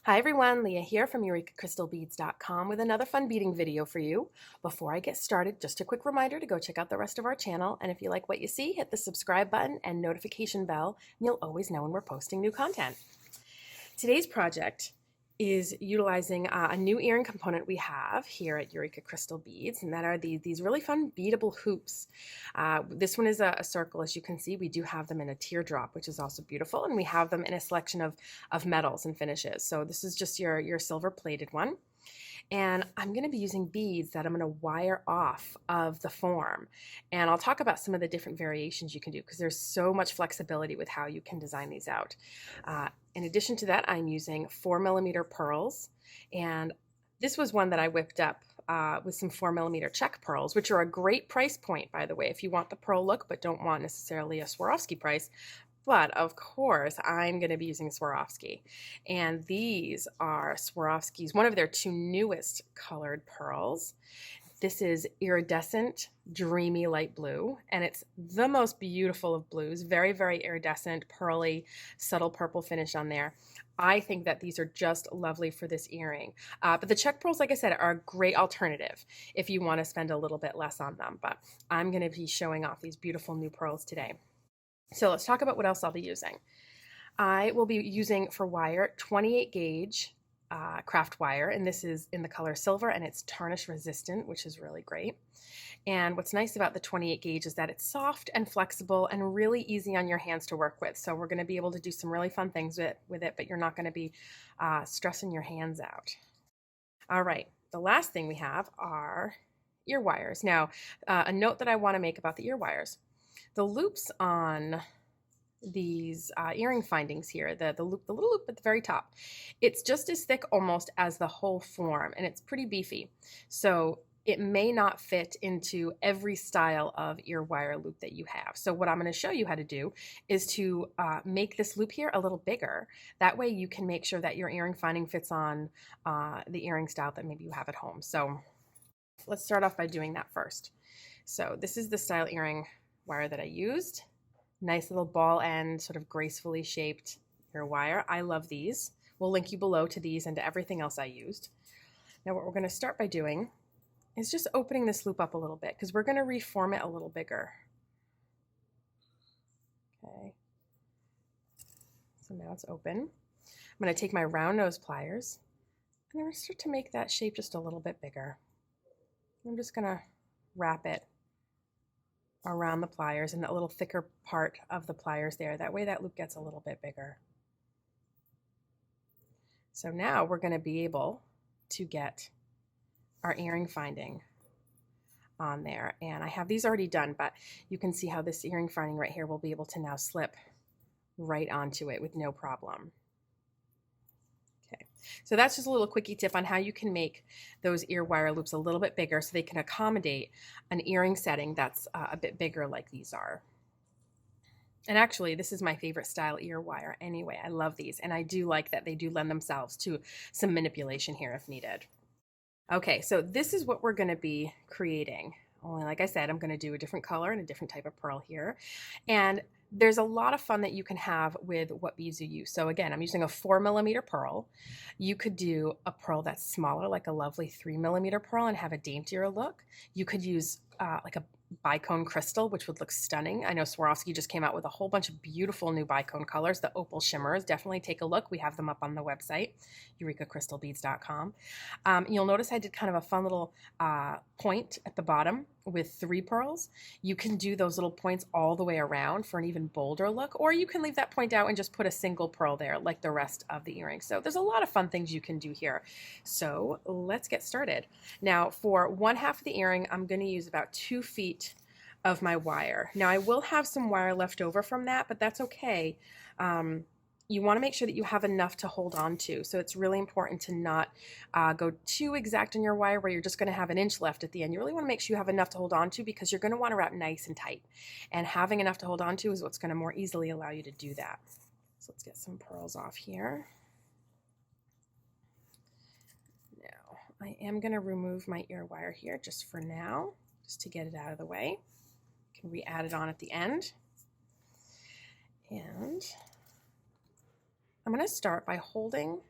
Hi everyone, Leah here from EurekaCrystalBeads.com with another fun beading video for you. Before I get started, just a quick reminder to go check out the rest of our channel, and if you like what you see, hit the subscribe button and notification bell, and you'll always know when we're posting new content. Today's project is utilizing a new earring component we have here at Eureka Crystal Beads, and that are these really fun beadable hoops. This one is a circle. As you can see, we do have them in a teardrop, which is also beautiful, and we have them in a selection of metals and finishes. So this is just your silver plated one. And I'm going to be using beads that I'm going to wire off of the form. And I'll talk about some of the different variations you can do because there's so much flexibility with how you can design these out. In addition to that, I'm using 4mm pearls. And this was one that I whipped up with some 4mm check pearls, which are a great price point, by the way, if you want the pearl look but don't want necessarily a Swarovski price. But of course, I'm going to be using Swarovski. And these are Swarovski's, one of their two newest colored pearls. This is Iridescent Dreamy Light Blue, and it's the most beautiful of blues. Very, very iridescent, pearly, subtle purple finish on there. I think that these are just lovely for this earring. But the check pearls, like I said, are a great alternative if you want to spend a little bit less on them. But I'm going to be showing off these beautiful new pearls today. So let's talk about what else I'll be using. I will be using for wire 28 gauge craft wire, and this is in the color silver, and it's tarnish resistant, which is really great. And what's nice about the 28 gauge is that it's soft and flexible and really easy on your hands to work with. So we're going to be able to do some really fun things with it, but you're not going to be stressing your hands out. All right, the last thing we have are ear wires. Now, a note that I want to make about the ear wires. The loops on these earring findings here, the little loop at the very top, it's just as thick almost as the whole form, and it's pretty beefy. So it may not fit into every style of ear wire loop that you have. So what I'm going to show you how to do is to make this loop here a little bigger. That way you can make sure that your earring finding fits on the earring style that maybe you have at home. So let's start off by doing that first. So this is the style earring wire that I used. Nice little ball end, sort of gracefully shaped ear wire. I love these. We'll link you below to these and to everything else I used. Now what we're going to start by doing is just opening this loop up a little bit because we're going to reform it a little bigger. Okay. So now it's open. I'm going to take my round nose pliers and I'm going to start to make that shape just a little bit bigger. I'm just going to wrap it around the pliers and that little thicker part of the pliers there. That way that loop gets a little bit bigger. So now we're going to be able to get our earring finding on there. And I have these already done, but you can see how this earring finding right here will be able to now slip right onto it with no problem. Okay, so that's just a little quickie tip on how you can make those ear wire loops a little bit bigger so they can accommodate an earring setting that's a bit bigger like these are. And actually, this is my favorite style ear wire anyway. I love these, and I do like that they do lend themselves to some manipulation here if needed. Okay, so this is what we're going to be creating. Only like I said, I'm going to do a different color and a different type of pearl here. And there's a lot of fun that you can have with what beads you use. So again, I'm using a 4mm pearl. You could do a pearl that's smaller, like a lovely 3mm pearl, and have a daintier look. You could use like a bicone crystal, which would look stunning. I know Swarovski just came out with a whole bunch of beautiful new bicone colors, the opal shimmers. Definitely take a look. We have them up on the website, EurekaCrystalBeads.com. You'll notice I did kind of a fun little point at the bottom with 3 pearls. You can do those little points all the way around for an even bolder look, or you can leave that point out and just put a single pearl there like the rest of the earring. So there's a lot of fun things you can do here. So let's get started. Now for one half of the earring, I'm going to use about 2 feet of my wire. Now I will have some wire left over from that, but that's okay. You want to make sure that you have enough to hold on to. So it's really important to not go too exact on your wire where you're just going to have an inch left at the end. You really want to make sure you have enough to hold on to because you're going to want to wrap nice and tight. And having enough to hold on to is what's going to more easily allow you to do that. So let's get some pearls off here. Now I am going to remove my ear wire here just for now, just to get it out of the way. You can re-add it on at the end. And I'm going to start by holding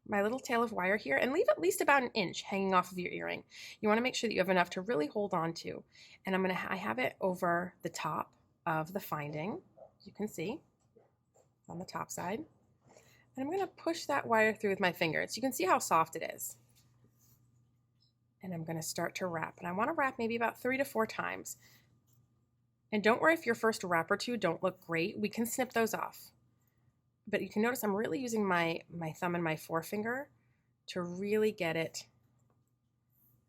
my little tail of wire here and leave at least about 1 inch hanging off of your earring. You want to make sure that you have enough to really hold on to. And I have it over the top of the finding. You can see on the top side. And I'm going to push that wire through with my fingers. You can see how soft it is. And I'm going to start to wrap. And I want to wrap maybe about 3 to 4 times. And don't worry if your first wrap or two don't look great. We can snip those off. But you can notice I'm really using my thumb and my forefinger to really get it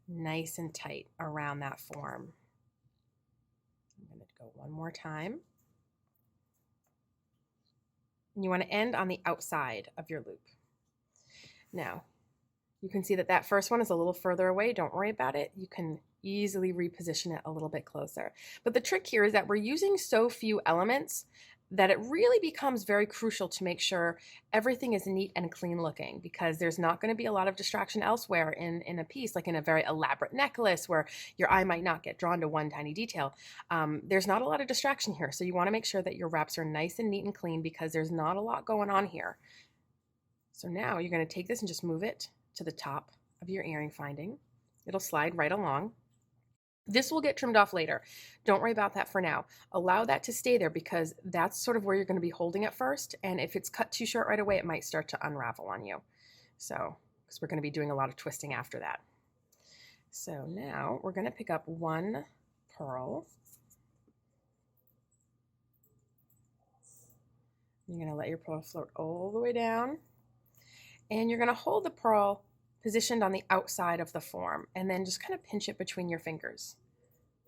nice and tight around that form. I'm going to go one more time. And you want to end on the outside of your loop. Now, you can see that that first one is a little further away. Don't worry about it. You can easily reposition it a little bit closer. But the trick here is that we're using so few elements that it really becomes very crucial to make sure everything is neat and clean looking, because there's not going to be a lot of distraction elsewhere in a piece, like in a very elaborate necklace where your eye might not get drawn to one tiny detail. There's not a lot of distraction here. So you want to make sure that your wraps are nice and neat and clean, because there's not a lot going on here. So now you're going to take this and just move it to the top of your earring finding. It'll slide right along. This will get trimmed off later. Don't worry about that for now. Allow that to stay there, because that's sort of where you're going to be holding it first. And if it's cut too short right away, it might start to unravel on you. So, because we're going to be doing a lot of twisting after that. So now we're going to pick up one pearl. You're going to let your pearl float all the way down. And you're going to hold the pearl positioned on the outside of the form, and then just kind of pinch it between your fingers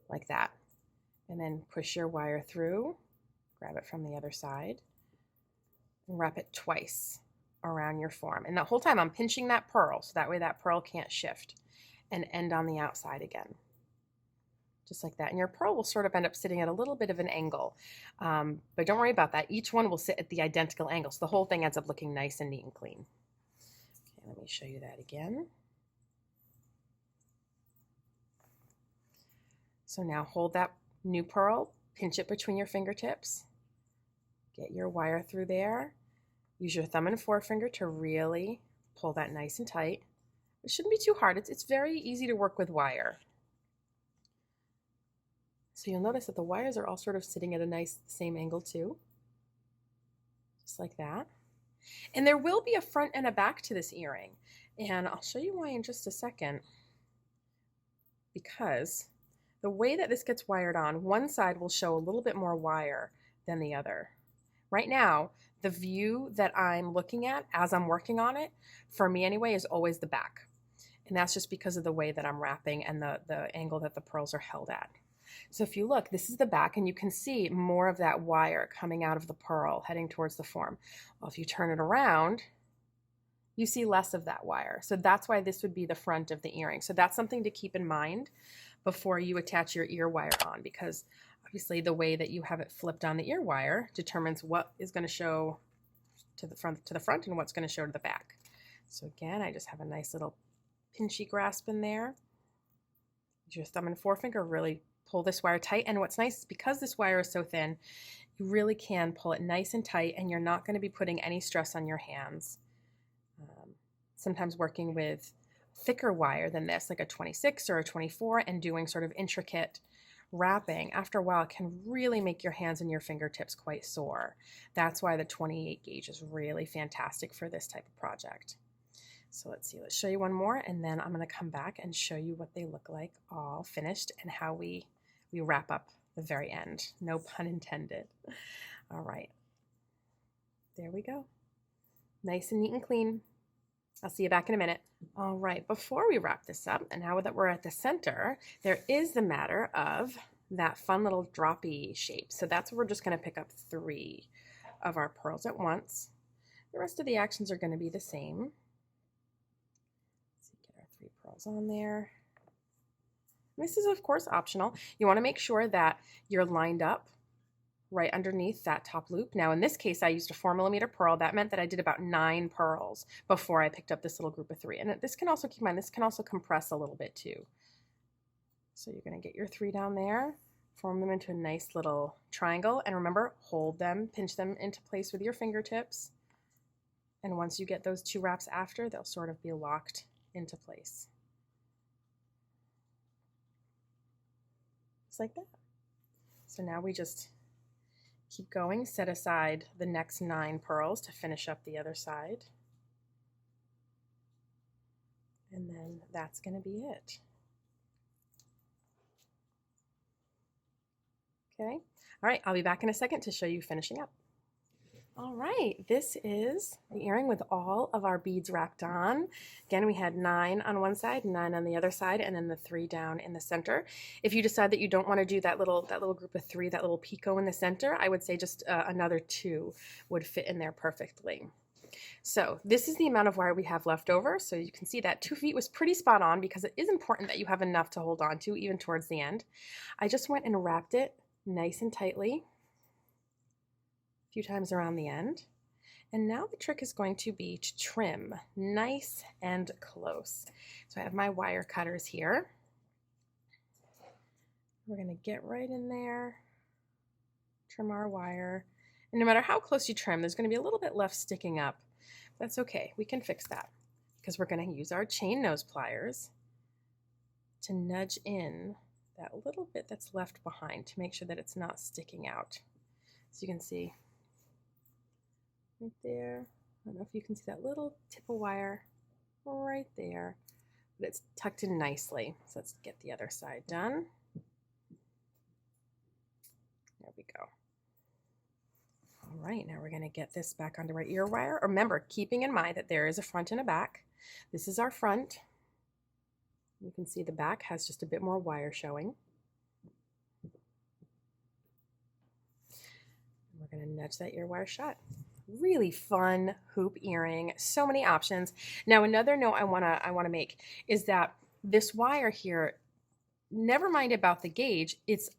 like that. And then push your wire through, grab it from the other side, and wrap it twice around your form. And the whole time I'm pinching that pearl, so that way that pearl can't shift, and end on the outside again. Just like that. And your pearl will sort of end up sitting at a little bit of an angle. But don't worry about that. Each one will sit at the identical angle, so the whole thing ends up looking nice and neat and clean. Let me show you that again. So now hold that new pearl, pinch it between your fingertips, get your wire through there, use your thumb and forefinger to really pull that nice and tight. It shouldn't be too hard. It's very easy to work with wire. So you'll notice that the wires are all sort of sitting at a nice same angle too, just like that. And there will be a front and a back to this earring. And I'll show you why in just a second. Because the way that this gets wired on, one side will show a little bit more wire than the other. Right now, the view that I'm looking at as I'm working on it, for me anyway, is always the back. And that's just because of the way that I'm wrapping and the angle that the pearls are held at. So if you look, this is the back, and you can see more of that wire coming out of the pearl heading towards the form. Well, if you turn it around, you see less of that wire. So that's why this would be the front of the earring. So that's something to keep in mind before you attach your ear wire on, because obviously the way that you have it flipped on the ear wire determines what is going to show to the front and what's going to show to the back. So again, I just have a nice little pinchy grasp in there. Use your thumb and forefinger, really pull this wire tight. And what's nice is because this wire is so thin, you really can pull it nice and tight, and you're not going to be putting any stress on your hands. Sometimes working with thicker wire than this, like a 26 or a 24, and doing sort of intricate wrapping, after a while it can really make your hands and your fingertips quite sore. That's why the 28 gauge is really fantastic for this type of project. So let's see, let's show you one more, and then I'm going to come back and show you what they look like all finished and how we wrap up the very end. No pun intended. All right. There we go. Nice and neat and clean. I'll see you back in a minute. All right, before we wrap this up, and now that we're at the center, there is the matter of that fun little droppy shape. So that's where we're just going to pick up 3 of our pearls at once. The rest of the actions are going to be the same. Let's get our 3 pearls on there. This is, of course, optional. You want to make sure that you're lined up right underneath that top loop. Now, in this case, I used a 4mm pearl. That meant that I did about 9 pearls before I picked up this little group of 3. And this can also, keep in mind, this can also compress a little bit too. So you're going to get your 3 down there, form them into a nice little triangle. And remember, hold them, pinch them into place with your fingertips, And once you get those 2 wraps after, they'll sort of be locked into place. Just like that. So now we just keep going, set aside the next 9 pearls to finish up the other side. And then that's going to be it. Okay. All right, I'll be back in a second to show you finishing up. All right, this is the earring with all of our beads wrapped on. Again, we had 9 on one side, 9 on the other side, and then the 3 down in the center. If you decide that you don't want to do that little group of 3, that little picot in the center, I would say just another 2 would fit in there perfectly. So this is the amount of wire we have left over. So you can see that 2 feet was pretty spot on because it is important that you have enough to hold on to even towards the end. I just went and wrapped it nice and tightly a few times around the end. And now the trick is going to be to trim nice and close. So I have my wire cutters here. We're going to get right in there, trim our wire. And no matter how close you trim, there's going to be a little bit left sticking up. That's okay, we can fix that because we're going to use our chain nose pliers to nudge in that little bit that's left behind to make sure that it's not sticking out. So you can see right there, I don't know if you can see that little tip of wire right there, but it's tucked in nicely. So let's get the other side done. There we go. All right, now we're going to get this back onto our ear wire. Remember, keeping in mind that there is a front and a back. This is our front. You can see the back has just a bit more wire showing. We're going to nudge that ear wire shut. Really fun hoop earring, so many options. Now another note I want to make is that this wire here, never mind about the gauge, its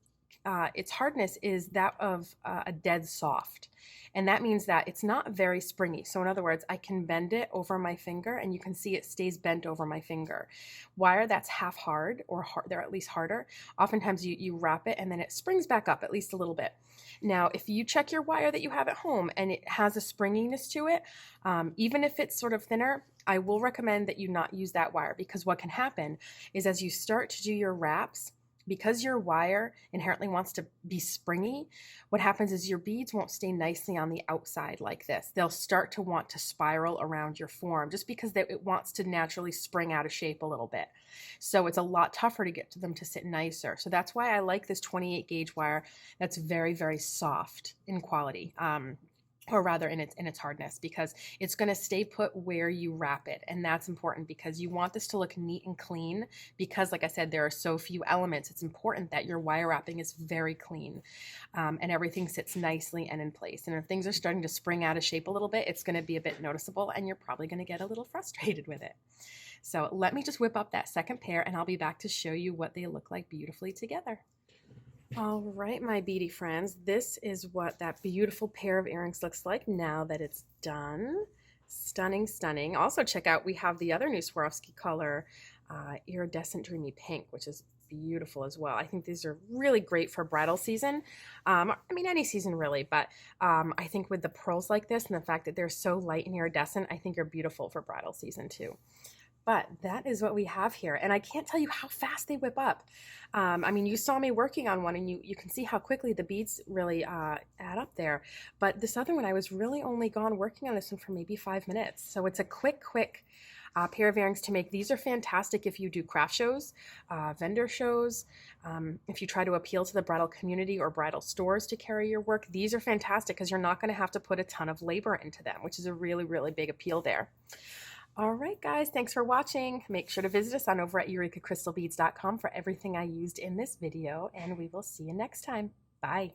hardness is that of a dead soft. And that means that it's not very springy. So in other words, I can bend it over my finger and you can see it stays bent over my finger. Wire that's half hard or they're at least harder, oftentimes you wrap it and then it springs back up at least a little bit. Now, if you check your wire that you have at home and it has a springiness to it, even if it's sort of thinner, I will recommend that you not use that wire because what can happen is as you start to do your wraps, because your wire inherently wants to be springy, what happens is your beads won't stay nicely on the outside like this. They'll start to want to spiral around your form just because it wants to naturally spring out of shape a little bit. So it's a lot tougher to get them to sit nicer. So that's why I like this 28 gauge wire that's very, very soft in quality. Or rather in its hardness, because it's going to stay put where you wrap it. And that's important because you want this to look neat and clean because, like I said, there are so few elements. It's important that your wire wrapping is very clean and everything sits nicely and in place. And if things are starting to spring out of shape a little bit, it's going to be a bit noticeable and you're probably going to get a little frustrated with it. So let me just whip up that second pair and I'll be back to show you what they look like beautifully together. All right, my beady friends, this is what that beautiful pair of earrings looks like now that it's done. Stunning, stunning. Also check out, we have the other new Swarovski color, Iridescent Dreamy Pink, which is beautiful as well. I think these are really great for bridal season. I mean, any season really, but I think with the pearls like this and the fact that they're so light and iridescent, I think are beautiful for bridal season too. But that is what we have here. And I can't tell you how fast they whip up. I mean, you saw me working on one and you can see how quickly the beads really add up there. But this other one, I was really only gone working on this one for maybe 5 minutes. So it's a quick pair of earrings to make. These are fantastic if you do craft shows, vendor shows, if you try to appeal to the bridal community or bridal stores to carry your work. These are fantastic because you're not going to have to put a ton of labor into them, which is a really, really big appeal there. All right, guys, thanks for watching. Make sure to visit us on over at EurekaCrystalBeads.com for everything I used in this video, and we will see you next time. Bye.